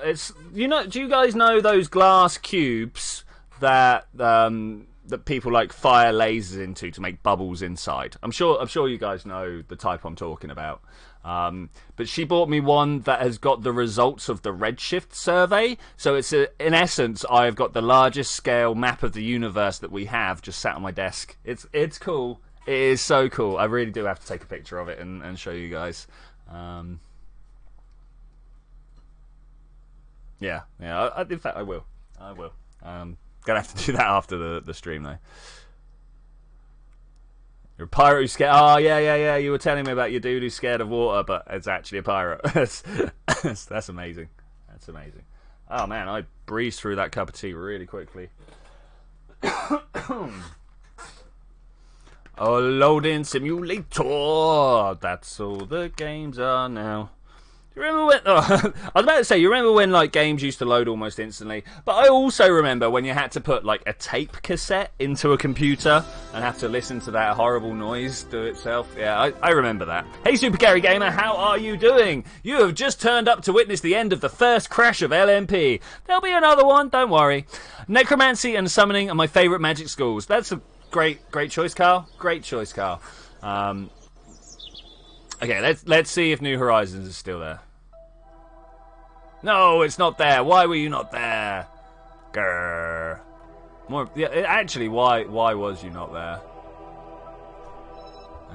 It's do you guys know those glass cubes that that people like fire lasers into to make bubbles inside? I'm sure you guys know the type I'm talking about. But she bought me one that has got the results of the redshift survey. So it's in essence, I've got the largest scale map of the universe that we have just sat on my desk. It's cool. It is so cool. I really do have to take a picture of it and show you guys. Yeah. In fact, I will. Gonna have to do that after the stream though. You're a pirate who's scared. Oh, yeah. You were telling me about your dude who's scared of water, but it's actually a pirate. That's amazing. That's amazing. Oh, man, I breezed through that cup of tea really quickly. Oh, loading simulator. That's all the games are now. You remember when... Oh, I was about to say, you remember when like games used to load almost instantly? But I also remember when you had to put like a tape cassette into a computer and have to listen to that horrible noise do itself. Yeah, I remember that. Hey Super Gary Gamer, how are you doing? You have just turned up to witness the end of the first crash of LMP. There'll be another one, don't worry. Necromancy and summoning are my favourite magic schools. That's a great choice, Carl. Great choice, Carl. Okay, let's see if New Horizons is still there. No, it's not there. Why were you not there? Grrr. Actually, why was you not there?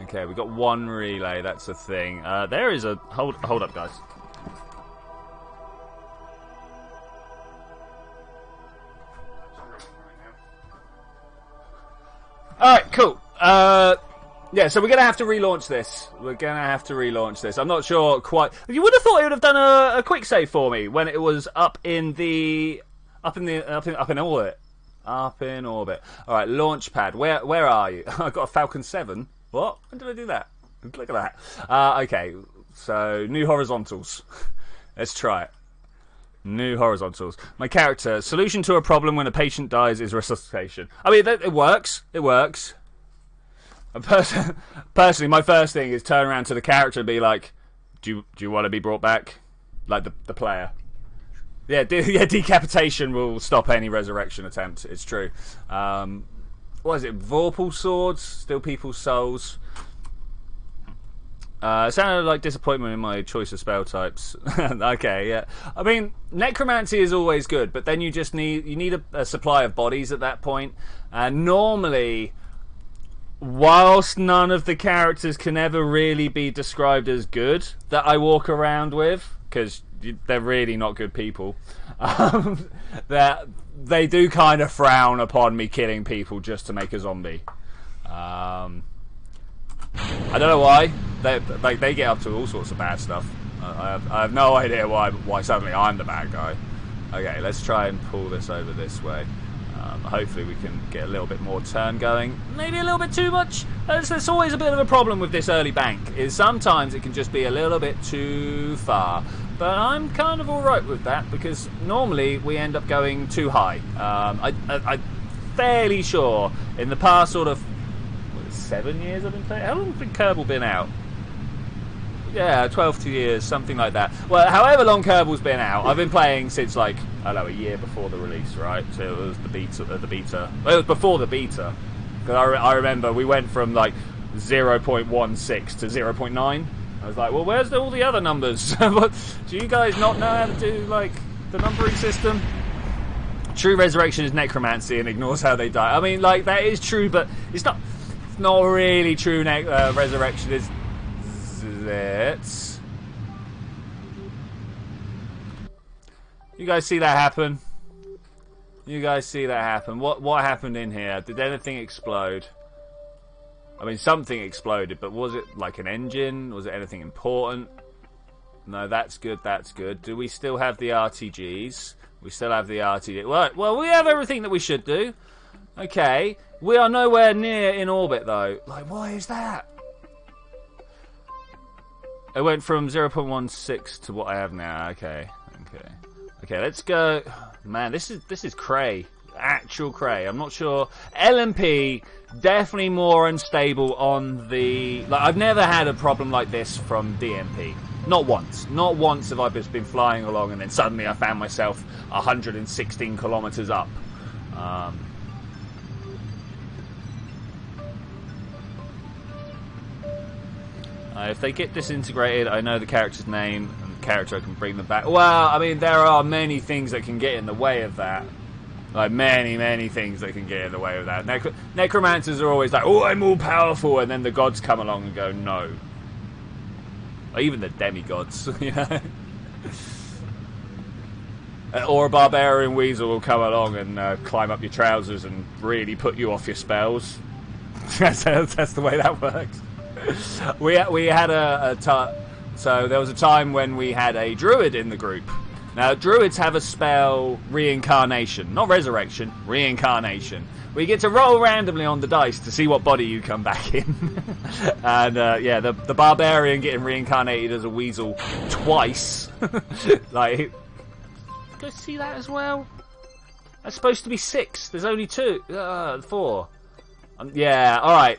Okay, we got one relay. That's a thing. There is a hold up, guys. Alright, cool. Yeah, so we're going to have to relaunch this. I'm not sure quite. You would have thought it would have done a quick save for me when it was up in orbit. Up in orbit. Alright, launch pad. Where are you? I've got a Falcon 7. What? When did I do that? Look at that. Okay, so new horizontals. Let's try it. New horizontals. My character. Solution to a problem when a patient dies is resuscitation. I mean, it works. It works. Personally, my first thing is turn around to the character and be like, do you want to be brought back? Like the player. Yeah, decapitation will stop any resurrection attempt. It's true. What is it? Vorpal swords? Steal people's souls. It sounded like disappointment in my choice of spell types. Okay, yeah. I mean, necromancy is always good, but then you need a supply of bodies at that point. And normally, whilst none of the characters can ever really be described as good that I walk around with, because they're really not good people, that they do kind of frown upon me killing people just to make a zombie. I don't know why. They get up to all sorts of bad stuff. I have no idea why suddenly I'm the bad guy. Okay, let's try and pull this over this way. Hopefully we can get a little bit more turn going. Maybe a little bit too much. There's always a bit of a problem with this early bank. Is sometimes it can just be a little bit too far. But I'm kind of alright with that because normally we end up going too high. I'm fairly sure in the past sort of 7 years I've been playing. How long has Kerbal been out? Yeah, 12 years, something like that. Well, however long Kerbal's been out, I've been playing since like, I don't know, a year before the release, right? So it was the beta. Well, it was before the beta. Because I remember we went from like 0.16 to 0.9. I was like, well, where's all the other numbers? Do you guys not know how to do like the numbering system? True resurrection is necromancy and ignores how they die. I mean, like that is true, but it's not really true. Resurrection is it. You guys see that happen? What happened in here? Did anything explode? I mean, something exploded, but was it like an engine? Was it anything important? No, that's good. Do we still have the RTGs? We still have the RTG. Well, we have everything that we should do. Okay. We are nowhere near in orbit, though. Like, why is that? It went from 0.16 to what I have now. Okay, let's go. Man, this is cray. Actual cray. I'm not sure. LMP, definitely more unstable on the... Like, I've never had a problem like this from DMP. Not once. Not once have I just been flying along and then suddenly I found myself 116 kilometers up. If they get disintegrated, I know the character's name and the character, I can bring them back. Well, I mean, there are many things that can get in the way of that. Like, many things that can get in the way of that. Necromancers are always like, oh, I'm all powerful, and then the gods come along and go, no. Or even the demigods, you know? Or a barbarian weasel will come along and climb up your trousers and really put you off your spells. That's the way that works. We had so there was a time when we had a druid in the group. Now druids have a spell reincarnation, not resurrection, reincarnation. We get to roll randomly on the dice to see what body you come back in. And yeah, the barbarian getting reincarnated as a weasel twice. Like, go see that as well. That's supposed to be 6. There's only 2, 4. Yeah, all right.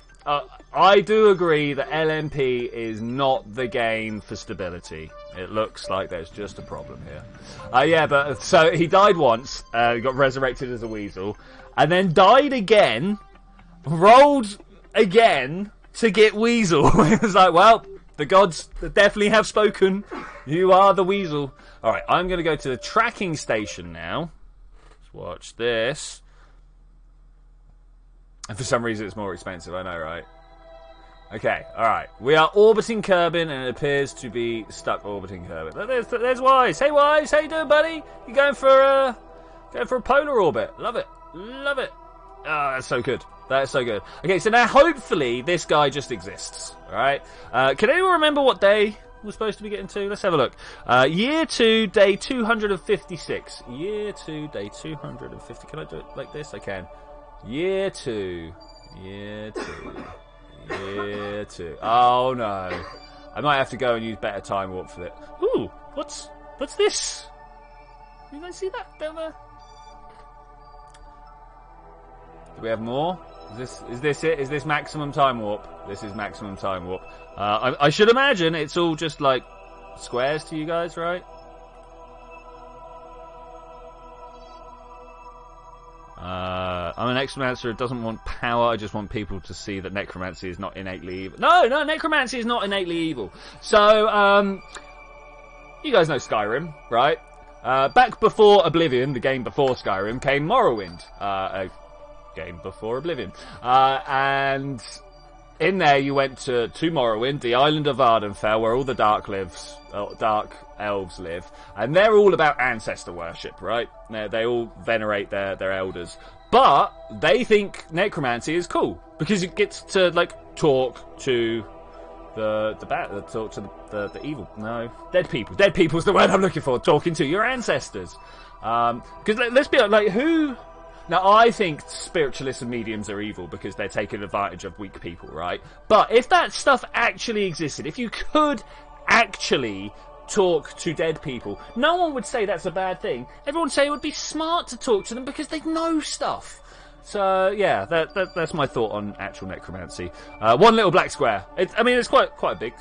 I do agree that LMP is not the game for stability. It looks like there's just a problem here. Yeah, but so he died once, got resurrected as a weasel, and then died again, rolled again to get weasel. It was like, well, the gods definitely have spoken. You are the weasel. All right, I'm going to go to the tracking station now. Let's watch this. And for some reason, it's more expensive. I know, right? Okay, alright. We are orbiting Kerbin, and it appears to be stuck orbiting Kerbin. There's Wise. Hey, Wise. How you doing, buddy? You going for a polar orbit? Love it. Love it. Oh, that's so good. That's so good. Okay, so now hopefully this guy just exists. Alright? Can anyone remember what day we're supposed to be getting to? Let's have a look. Year 2, day 256. Year 2, day 250. Can I do it like this? I can. Year 2. Year 2. Year 2. Oh no. I might have to go and use better time warp for it. Ooh, what's this? You guys see that down there? Do we have more? Is this it? Is this maximum time warp? This is maximum time warp. I should imagine it's all just like squares to you guys, right? I'm an necromancer who doesn't want power. I just want people to see that necromancy is not innately evil. No, necromancy is not innately evil. So, you guys know Skyrim, right? Back before Oblivion, the game before Skyrim, came Morrowind. A game before Oblivion. And in there you went to Morrowind, the island of Ardenfell, where all the dark elves live, and they're all about ancestor worship, right? They all venerate their elders, but they think necromancy is cool because it gets to like talk to the evil. No, dead people. Dead people's the word I'm looking for. Talking to your ancestors. Because let's be honest, like who. Now, I think spiritualists and mediums are evil because they're taking advantage of weak people, right? But if that stuff actually existed, if you could actually talk to dead people, no one would say that's a bad thing. Everyone would say it would be smart to talk to them because they know stuff. So, yeah, that's my thought on actual necromancy. One little black square. It's quite a big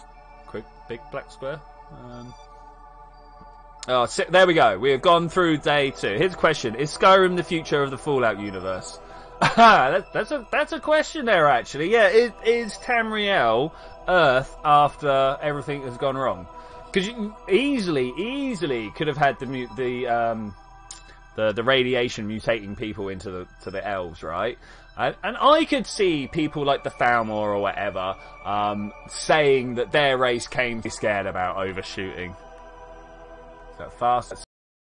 black square. Oh, there we go. We have gone through day 2. Here's a question: is Skyrim the future of the Fallout universe? That's a question there, actually. Yeah, is Tamriel Earth after everything has gone wrong? Because you easily could have had the radiation mutating people into the elves, right? And I could see people like the Falmor or whatever saying that their race came to be scared about overshooting. That fast,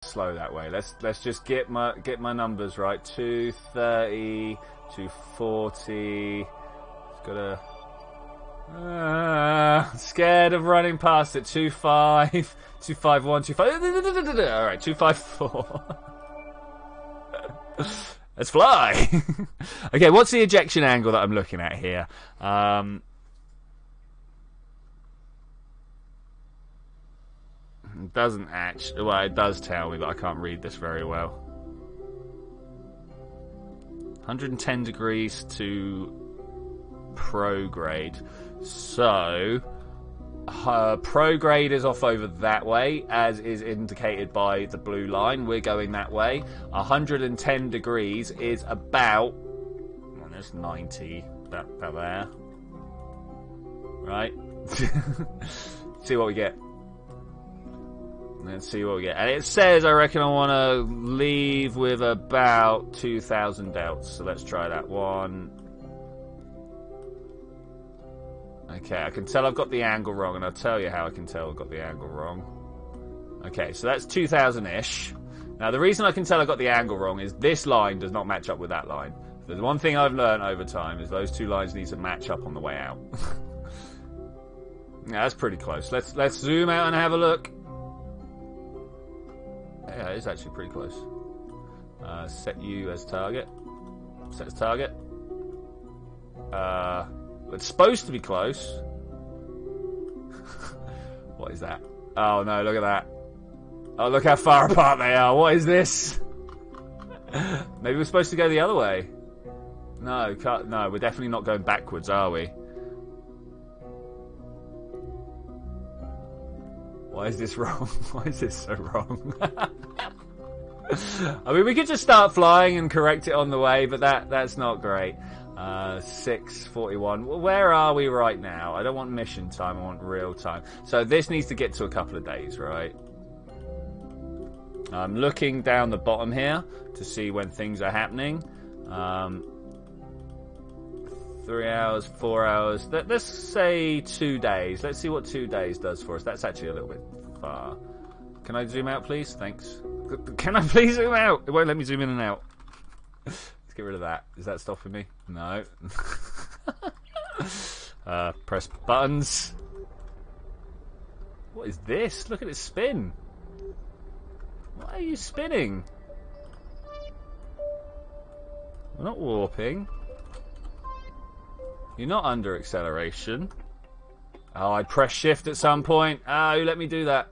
slow that way. Let's just get my numbers right. 230, 240. It's gotta. Scared of running past it. 25, 251, 25. All right, 254. Let's fly. Okay, what's the ejection angle that I'm looking at here? It doesn't actually. Well, it does tell me, but I can't read this very well. 110 degrees to prograde. So, prograde is off over that way, as is indicated by the blue line. We're going that way. 110 degrees is about. Well, there's 90. About there. Right? See what we get. Let's see what we get. And it says, I reckon I want to leave with about 2,000 delts. So let's try that one. Okay, I can tell I've got the angle wrong, and I'll tell you how I can tell I've got the angle wrong. Okay, so that's 2,000-ish. Now, the reason I can tell I got the angle wrong is this line does not match up with that line. There's one thing I've learned over time is those two lines need to match up on the way out. Yeah, that's pretty close. Let's zoom out and have a look. Yeah, it's actually pretty close. Set you as target. Set as target. It's supposed to be close. What is that? Oh no, look at that. Oh, look how far apart they are. What is this? Maybe we're supposed to go the other way. No, no, we're definitely not going backwards, are we? Why is this wrong? Why is this so wrong? I mean, we could just start flying and correct it on the way, but that's not great. 6:41. Where are we right now? I don't want mission time, I want real time. So this needs to get to a couple of days, right? I'm looking down the bottom here to see when things are happening. 3 hours, 4 hours. Let's say 2 days. Let's see what 2 days does for us. That's actually a little bit far. Can I zoom out, please? Thanks. Can I please zoom out? It won't let me zoom in and out. Let's get rid of that. Is that stopping me? No. Press buttons. What is this? Look at it spin. Why are you spinning? We're not warping. You're not under acceleration. Oh, I pressed shift at some point. Oh, who let me do that?